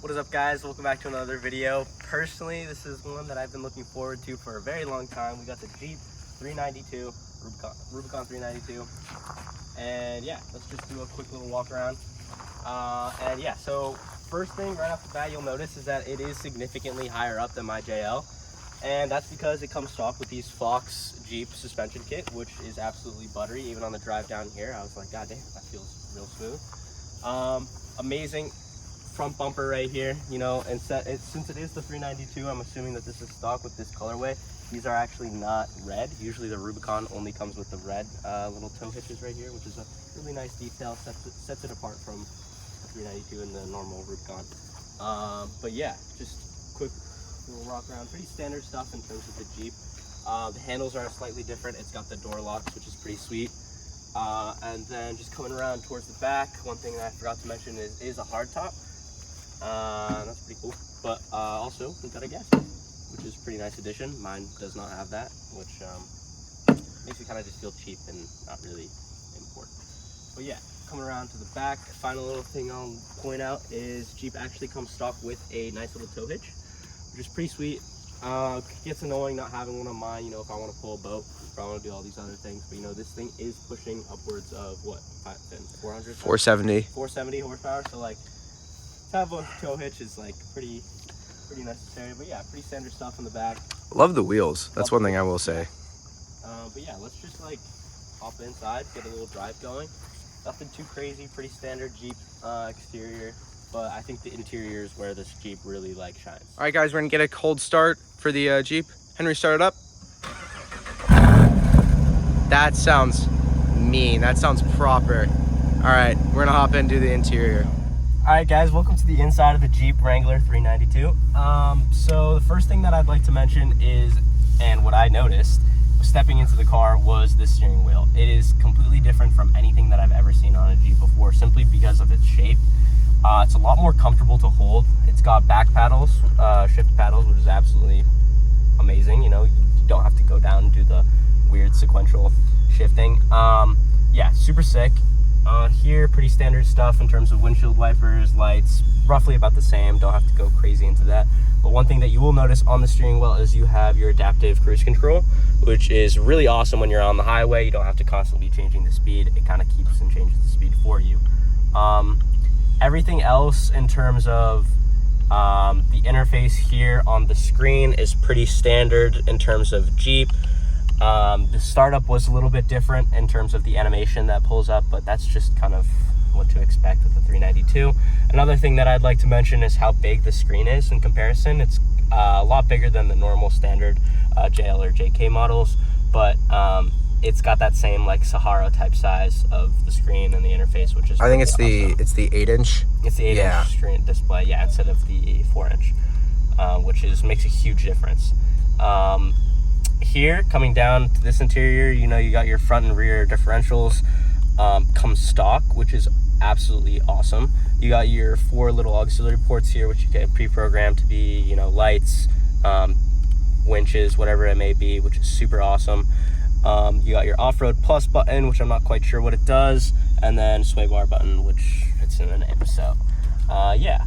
What is up, guys? Welcome back to another video. Personally, this is one that I've been looking forward to for a very long time. We got the Jeep 392, Rubicon 392. And yeah, let's just do a quick little walk around. And yeah, so first thing right off the bat you'll notice is that it is significantly higher up than my JL. And that's because it comes stock with these Fox Jeep suspension kit, which is absolutely buttery. Even on the drive down here, I was like, God damn, that feels real smooth. Amazing front bumper right here, you know, and since it is the 392, I'm assuming that this is stock with this colorway. These are actually not red. Usually the Rubicon only comes with the red little tow hitches right here, which is a really nice detail, sets it apart from the 392 and the normal Rubicon. But yeah, just quick little walk around. Pretty standard stuff in terms of the Jeep. The handles are slightly different. It's got the door locks, which is pretty sweet. And then just coming around towards the back, one thing that I forgot to mention is a hard top. That's pretty cool. But also we got a gas tank, which is a pretty nice addition. Mine does not have that, which makes it kind of just feel cheap and not really important. But yeah, coming around to the back, final little thing I'll point out is Jeep actually comes stock with a nice little tow hitch, which is pretty sweet. Gets annoying not having one on mine, you know, if I want to pull a boat, if I want to do all these other things. But you know, this thing is pushing upwards of what, 400? 470. 470 horsepower. So like, to have a tow hitch is like pretty necessary. But yeah, pretty standard stuff in the back. Love the wheels. That's one thing I will say. But yeah, let's just like hop inside, get a little drive going. Nothing too crazy, pretty standard Jeep exterior. But I think the interior is where this Jeep really like shines. All right, guys, we're gonna get a cold start for the Jeep. Henry, start it up. That sounds mean. That sounds proper. All right, we're gonna hop in and do the interior. All right, guys, welcome to the inside of the Jeep Wrangler 392. So the first thing that I'd like to mention is, and what I noticed stepping into the car, was the steering wheel. It is completely different from anything that I've ever seen on a Jeep before, simply because of its shape. It's a lot more comfortable to hold. It's got back paddles, shift paddles, which is absolutely amazing. You know, you don't have to go down and do the weird sequential shifting. Yeah, super sick. Here, pretty standard stuff in terms of windshield wipers, lights, roughly about the same. Don't have to go crazy into that. But one thing that you will notice on the steering wheel is you have your adaptive cruise control, which is really awesome when you're on the highway. You don't have to constantly be changing the speed. It kind of keeps and changes the speed for you. Everything else in terms of the interface here on the screen is pretty standard in terms of Jeep. The startup was a little bit different in terms of the animation that pulls up, but that's just kind of what to expect with the 392. Another thing that I'd like to mention is how big the screen is in comparison. It's a lot bigger than the normal standard JL or JK models, but it's got that same like Sahara type size of the screen and the interface, which is I think it's awesome. the 8-inch. It's the 8-inch screen display, yeah, instead of the 4-inch, which makes a huge difference. Here, coming down to this interior, you know, you got your front and rear differentials come stock, which is absolutely awesome. You got your 4 little auxiliary ports here, which you get pre-programmed to be, you know, lights, winches, whatever it may be, which is super awesome. You got your off-road plus button, which I'm not quite sure what it does, and then sway bar button, which it's in the name. So yeah,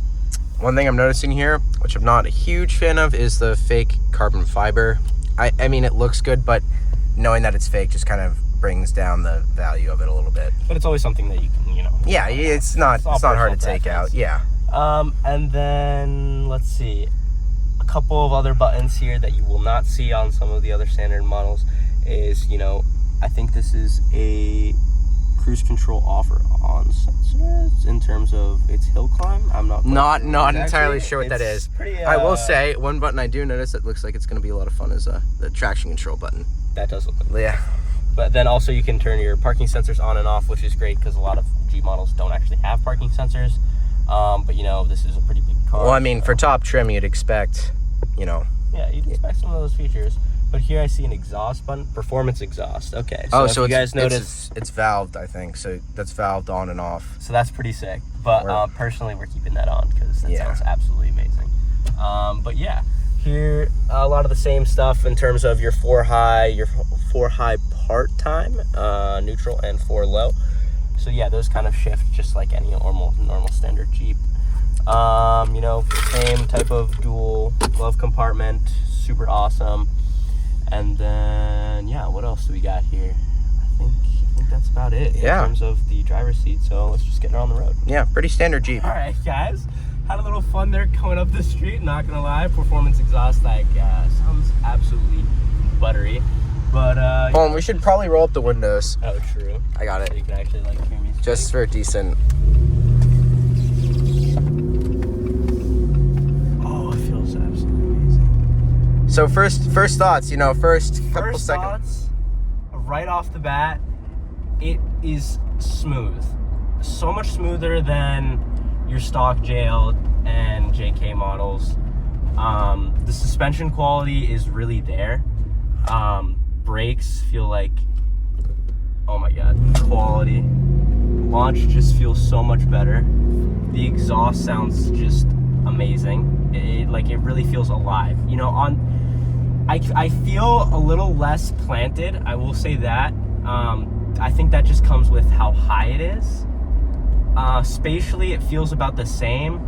one thing I'm noticing here, which I'm not a huge fan of, is the fake carbon fiber. I mean, it looks good, but knowing that it's fake just kind of brings down the value of it a little bit. But it's always something that you can, you know. Yeah, it's not hard to take out. Yeah. And then let's see, a couple of other buttons here that you will not see on some of the other standard models is, you know, I think this is a cruise control off or on sensors in terms of its hill climb. I'm not entirely sure what that is. Pretty, I will say one button I do notice that looks like it's going to be a lot of fun is the traction control button. That does look good. Yeah. But then also you can turn your parking sensors on and off, which is great because a lot of Jeep models don't actually have parking sensors. But you know, this is a pretty big car. Well, I mean, for top trim, you'd expect, you know. Yeah, you'd expect some of those features. But here I see an exhaust button, performance exhaust. Okay. So so you guys notice, it's valved, I think. So that's valved on and off. So that's pretty sick. But personally, we're keeping that on because that sounds absolutely amazing. But yeah, here a lot of the same stuff in terms of your 4 high part time, neutral, and 4 low. So yeah, those kind of shift just like any normal standard Jeep. You know, same type of dual glove compartment, super awesome. And then, yeah, what else do we got here? I think that's about it in terms of the driver's seat. So let's just get it on the road. Yeah, pretty standard Jeep. All right, guys. Had a little fun there going up the street, not gonna lie. Performance exhaust, like, sounds absolutely buttery. But, Hold on, we should probably roll up the windows. oh, true. I got So it. you can actually, like, hear me speak. Just for a decent... Oh, it feels absolutely amazing. So first thoughts, you know, first couple First seconds. thoughts, right off the bat, it is smooth. So much smoother than your stock JL and JK models. The suspension quality is really there. Brakes feel like, oh my god, quality. Launch just feels so much better. The exhaust sounds just amazing. It really feels alive. You know, I feel a little less planted, I will say that. I think that just comes with how high it is. Spatially, it feels about the same,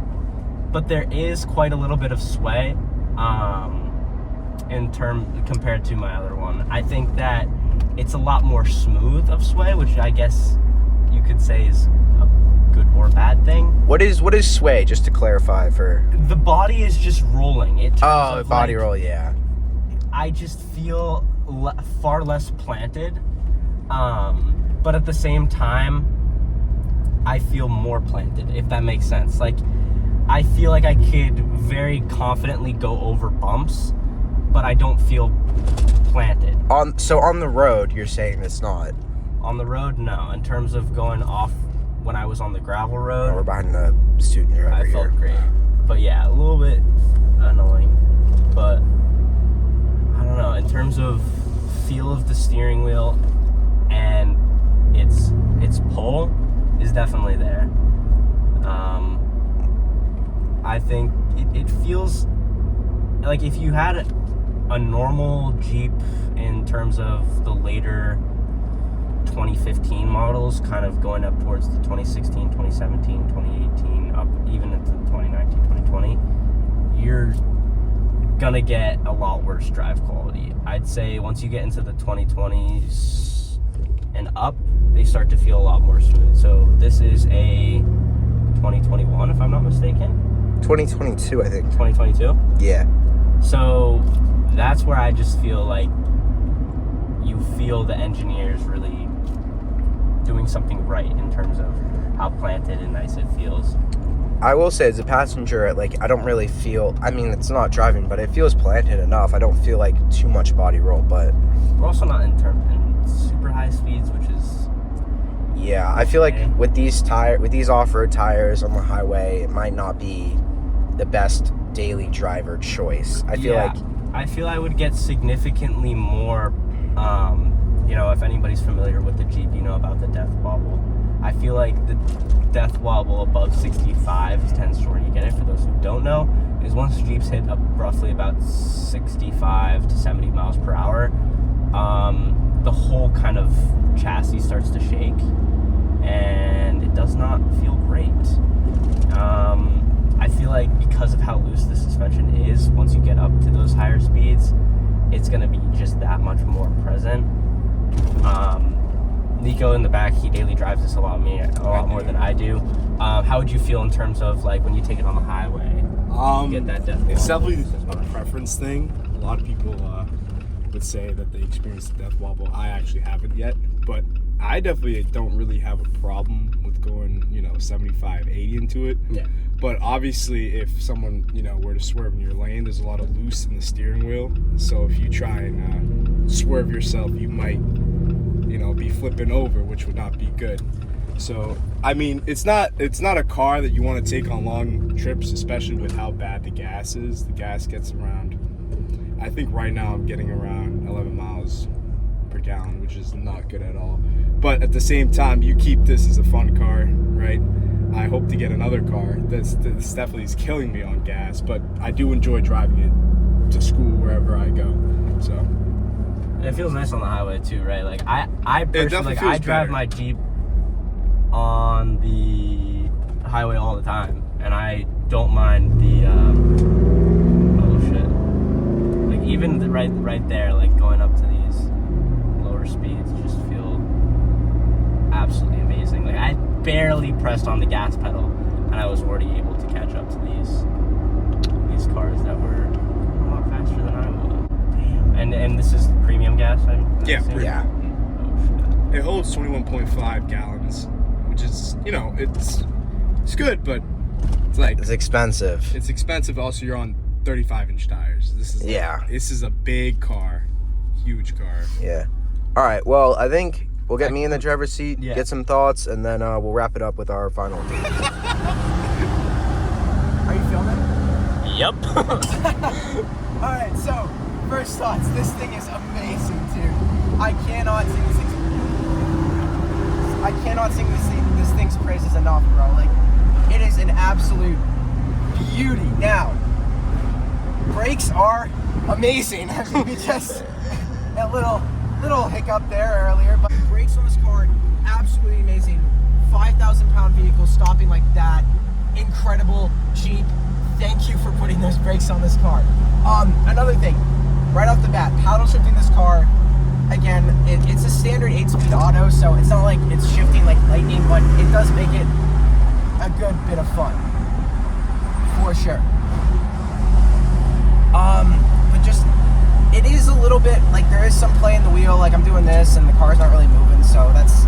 but there is quite a little bit of sway compared to my other one. I think that it's a lot more smooth of sway, which I guess you could say is a good or bad thing. What is sway, just to clarify for... The body is just rolling. It turns body roll, yeah. I just feel far less planted, but at the same time, I feel more planted, if that makes sense. Like, I feel like I could very confidently go over bumps, but I don't feel planted. So on the road, you're saying it's not? On the road, no. In terms of going off when I was on the gravel road, We're behind the student driver I here. felt great. But yeah, a little bit annoying, but I don't know. In terms of feel of the steering wheel and its pull is definitely there. I think it feels like if you had a normal Jeep in terms of the later 2015 models, kind of going up towards the 2016, 2017, 2018, up even into the 2019, 2020, you're gonna get a lot worse drive quality. I'd say once you get into the 2020s and up, they start to feel a lot more smooth. So this is a 2021, if I'm not mistaken. 2022, I think. 2022? Yeah. So that's where I just feel like you feel the engineers really doing something right in terms of how planted and nice it feels. I will say, as a passenger, like, I don't really feel... I mean, it's not driving, but it feels planted enough. I don't feel like too much body roll, but... We're also not in super high speeds, which is... Yeah, I feel like with these off-road tires on the highway, it might not be the best daily driver choice. I feel I would get significantly more, you know, if anybody's familiar with the Jeep, you know about the death wobble. I feel like the death wobble above 65 tends to, where you get it, for those who don't know, is once Jeeps hit up roughly about 65 to 70 miles per hour, the whole kind of chassis starts to shake, and it does not feel great. I feel like because of how loose the suspension is, once you get up to those higher speeds, it's going to be just that much more present. Nico in the back, he daily drives this a lot more than I do. How would you feel in terms of, like, when you take it on the highway? You get that death it's wobble? definitely a preference thing. A lot of people would say that they experience the death wobble. I actually haven't yet, but I definitely don't really have a problem with going, 75, 80 into it. Yeah. But obviously, if someone, were to swerve in your lane, there's a lot of loose in the steering wheel. So if you try and swerve yourself, you might, be flipping over, which would not be good. So, I mean, it's not a car that you want to take on long trips, especially with how bad the gas is. The gas gets around, I think right now I'm getting around 11 miles per gallon, which is not good at all. But at the same time, you keep this as a fun car, right? I hope to get another car. This definitely is killing me on gas, but I do enjoy driving it to school wherever I go. So And it feels nice on the highway too, right? Like I personally, like, I drive my Jeep on the highway all the time, and I don't mind the oh shit. Like even right there, like going up to these lower speeds just feel absolutely amazing. Like I barely pressed on the gas pedal and I was already able to catch up to these cars that were a lot faster than I was. Damn. And this is premium gas, Yeah, assume? Yeah. Oh shit. It holds 21.5 gallons, which is, you know, it's good, but it's like It's expensive. it's expensive. Also, you're on 35-inch tires. This is a big car, huge car. Yeah. All right. Well, I think we'll get me in the driver's seat, Yeah. get some thoughts, and then we'll wrap it up with our final. Are you filming? Yep. Alright, so, first thoughts. This thing is amazing, dude. I cannot sing this thing's praises enough, bro. Like, it is an absolute beauty. Now, brakes are amazing. I mean, we just a little hiccup there earlier, but the brakes on this car, absolutely amazing. 5,000-pound vehicle stopping like that. Incredible Jeep. Thank you for putting those brakes on this car. Another thing, right off the bat, paddle shifting this car, again, it's a standard 8-speed auto, so it's not like it's shifting like lightning, but it does make it a good bit of fun, for sure. But just, it is a little bit, like there is some play in the wheel, like I'm doing this and the car's not really moving, so that's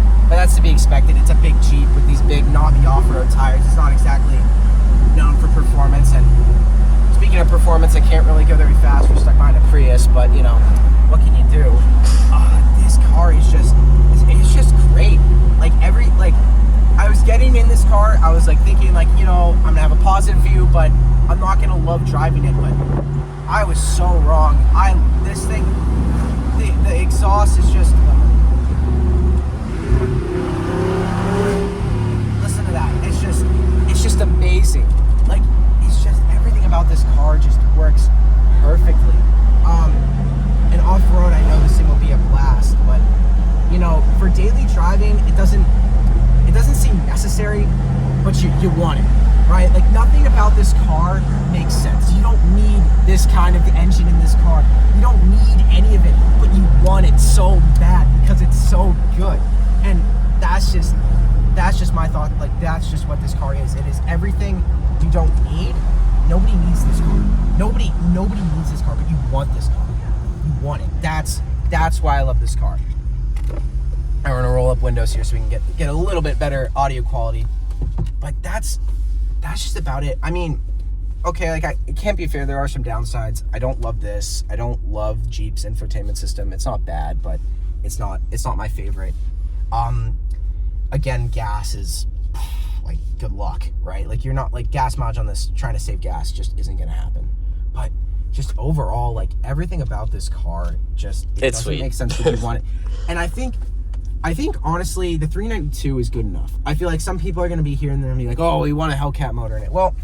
to be expected. It's a big Jeep with these big knobby off-road tires. It's not exactly known for performance, and speaking of performance, I can't really go very fast. We're stuck behind a Prius, but you know, what can you do? This car is just, it's just great. Like I was getting in this car, I was like thinking like, you know, I'm gonna have a positive view, but I'm not gonna love driving it, but I was so wrong. This thing, the exhaust is just, listen to that. It's just amazing. Like, it's just, everything about this car just works perfectly. And off-road, I know this thing will be a blast, but you know, for daily driving, it doesn't seem necessary, but you want it, right? Like, nothing about this car makes sense. You don't need this kind of engine in this car. You don't need any of it, but you want it so bad because it's so good. And that's just my thought. Like, that's just what this car is. It is everything you don't need. Nobody needs this car. Nobody needs this car, but you want this car. You want it. That's why I love this car. I'm gonna roll up windows here so we can get a little bit better audio quality. But that's just about it. I mean, okay, like it can't be fair. There are some downsides. I don't love this. I don't love Jeep's infotainment system. It's not bad, but it's not my favorite. Again, gas is like, good luck, right? Like, you're not, like, gas mileage on this, trying to save gas just isn't gonna happen. But just overall, like, everything about this car just, it It's doesn't sweet. make sense if you want it. And I think honestly, the 392 is good enough. I feel like some people are gonna be here and they're gonna be like, oh, we want a Hellcat motor in it. Well,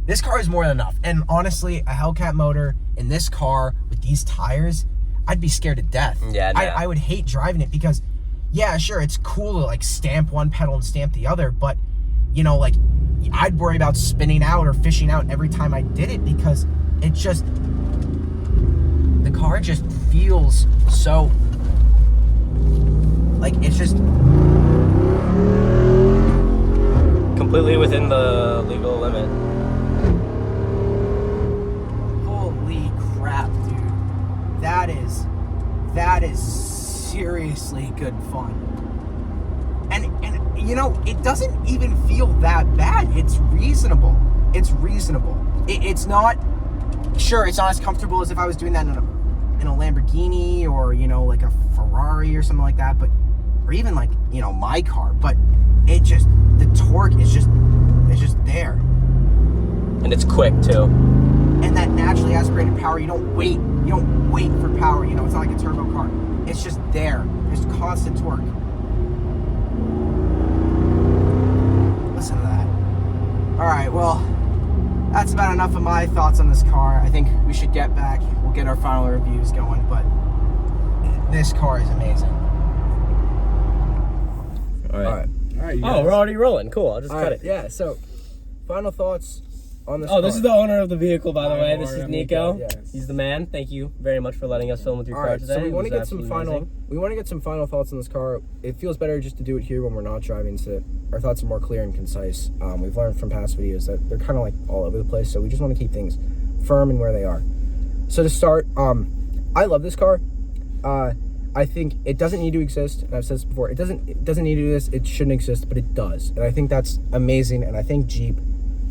this car is more than enough. And honestly, a Hellcat motor in this car with these tires, I'd be scared to death. Yeah, no. I would hate driving it because, yeah, sure, it's cool to like stamp one pedal and stamp the other, but you know, like, I'd worry about spinning out or fishing out every time I did it because it just, the car just feels so, like, it's just Completely within the legal limit. holy crap, dude. That is seriously good fun. And you know, it doesn't even feel that bad. It's reasonable. It's not, sure, it's not as comfortable as if I was doing that in a Lamborghini or, you know, like a Ferrari or something like that, but, or even like, you know, my car, but it just, the torque is just there. And it's quick too. And that naturally aspirated power, you don't wait for power, you know, it's not like a turbo car. It's just there. There's constant torque. Listen to that. All right, well, that's about enough of my thoughts on this car. I think we should get back. We'll get our final reviews going, but this car is amazing. All right. All right. You Oh, guys. we're already rolling. Cool. I'll just All cut right, it. yeah, so final thoughts. on this. Oh, this is the owner of the vehicle, by the way. This is Nico, Nico. yes. He's the man. Thank you very much for letting us film with your All car right, today. so we want to It get was some absolutely final. amazing. We want to get some final thoughts on this car. It feels better just to do it here when we're not driving, so our thoughts are more clear and concise. We've learned from past videos that they're kind of like all over the place, so we just want to keep things firm and where they are. So to start, I love this car. I think it doesn't need to exist, and I've said this before. It doesn't need to do this. It shouldn't exist, but it does, and I think that's amazing. And I thank Jeep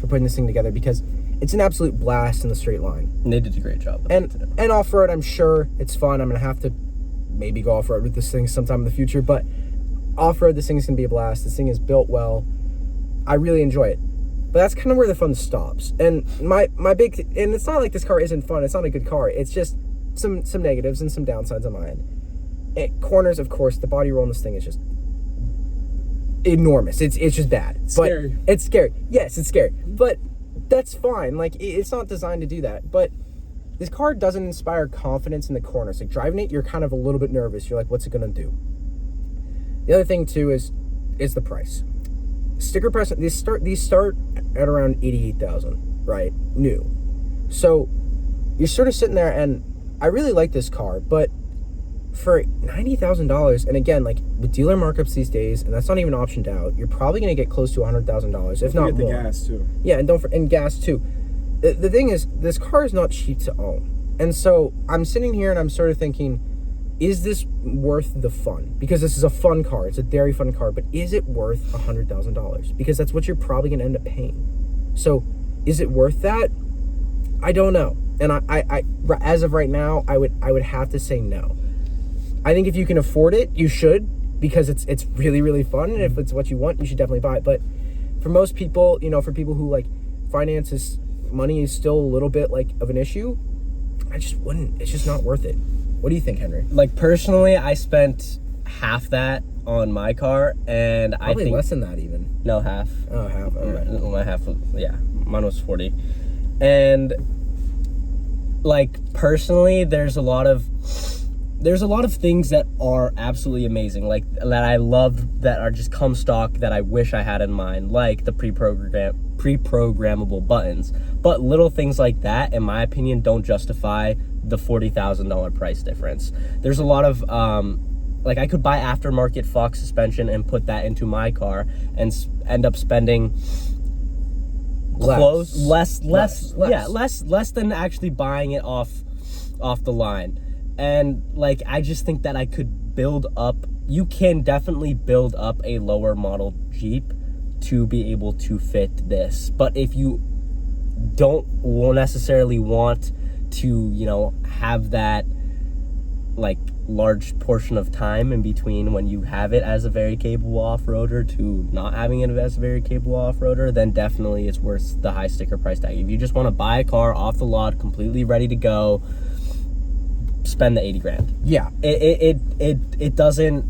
for putting this thing together because it's an absolute blast in the straight line. And they did a great job. And off road, I'm sure it's fun. I'm gonna have to maybe go off road with this thing sometime in the future, but off road, this thing's gonna be a blast. This thing is built well. I really enjoy it. But that's kind of where the fun stops. And my big and it's not like this car isn't fun. It's not a good car. It's just some negatives and some downsides on my end. Corners, of course, the body roll in this thing is just enormous. It's just bad. Scary. But it's scary. Yes, it's scary. But that's fine. Like, it's not designed to do that. But this car doesn't inspire confidence in the corners. Like, driving it, you're kind of a little bit nervous. You're like, what's it gonna do? The other thing too is the price. Sticker price. These start at around 88,000, right? New. So you're sort of sitting there, and I really like this car, but for $90,000, and again, like with dealer markups these days, and that's not even optioned out, you're probably going to get close to $100,000, if not more. The gas too. Yeah, and gas too. The thing is, this car is not cheap to own, and so I'm sitting here and I'm sort of thinking, is this worth the fun? Because this is a fun car. It's a very fun car, but is it worth $100,000? Because that's what you're probably going to end up paying. So, is it worth that? I don't know. And I as of right now, I would have to say no. I think if you can afford it, you should, because it's really, really fun, and if it's what you want, you should definitely buy it. But for most people, you know, for people who like finances, money is still a little bit like of an issue, I just wouldn't. It's just not worth it. What do you think, Henry? Like, personally, I spent half that on my car, and Probably I think less than that even. no, half. Oh, half. Okay. My half was, yeah, mine was 40. And like, personally, there's a lot of things that are absolutely amazing, like that I love, that are just come stock, that I wish I had in mind, like the pre-programmable buttons. But little things like that, in my opinion, don't justify the $40,000 price difference. There's a lot of like, I could buy aftermarket Fox suspension and put that into my car and end up spending less than actually buying it off the line. And like, I just think that I could build up, you can definitely build up a lower model Jeep to be able to fit this. But if you don't necessarily want to, you know, have that like large portion of time in between when you have it as a very capable off-roader to not having it as a very capable off-roader, then definitely it's worth the high sticker price tag. If you just want to buy a car off the lot, completely ready to go, spend the 80 grand. Yeah. It doesn't,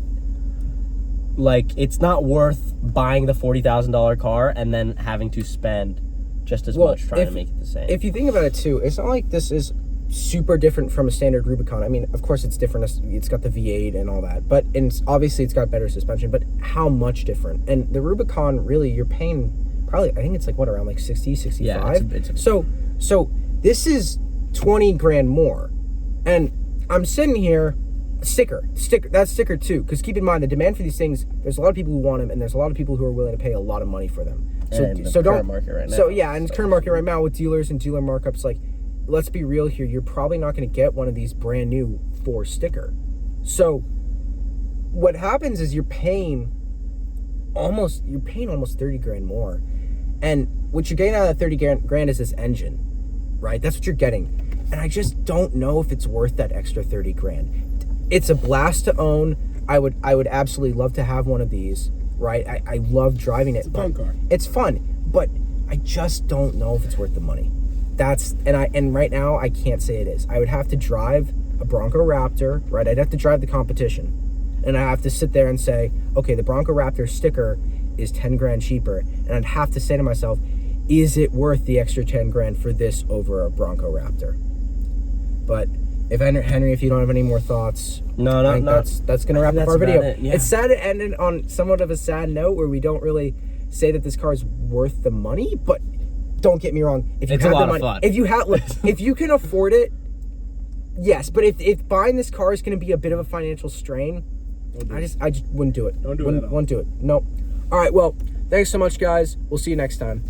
like, it's not worth buying the $40,000 car and then having to spend just as much trying to make it the same. If you think about it too, it's not like this is super different from a standard Rubicon. I mean, of course it's different. It's got the V8 and all that, but obviously it's got better suspension, but how much different? And the Rubicon, really, you're paying probably, I think it's like, what, around like 60, 65? Yeah, it's so this is 20 grand more. And I'm sitting here, sticker, that's sticker too, because keep in mind, the demand for these things, there's a lot of people who want them, and there's a lot of people who are willing to pay a lot of money for them. So current market right now. So yeah, and current market right now with dealers and dealer markups, like, let's be real here, you're probably not going to get one of these brand new for sticker. So what happens is you're paying almost 30 grand more. And what you're getting out of that 30 grand is this engine, right? That's what you're getting. And I just don't know if it's worth that extra 30 grand. It's a blast to own. I would absolutely love to have one of these, right? I love driving it. It's a fun car. It's fun, but I just don't know if it's worth the money. And right now I can't say it is. I would have to drive a Bronco Raptor, right? I'd have to drive the competition, and I have to sit there and say, okay, the Bronco Raptor sticker is 10 grand cheaper, and I'd have to say to myself, is it worth the extra 10 grand for this over a Bronco Raptor? But if Henry, if you don't have any more thoughts, that's gonna wrap up our video. Yeah. It's sad to end it on somewhat of a sad note where we don't really say that this car is worth the money, but Don't get me wrong. If you It's have a lot the of money, fun. if you have, look, if you can afford it, yes. But if buying this car is going to be a bit of a financial strain, I just wouldn't do it. Don't do it Wouldn't do it. Nope. All right. Well, thanks so much, guys. We'll see you next time.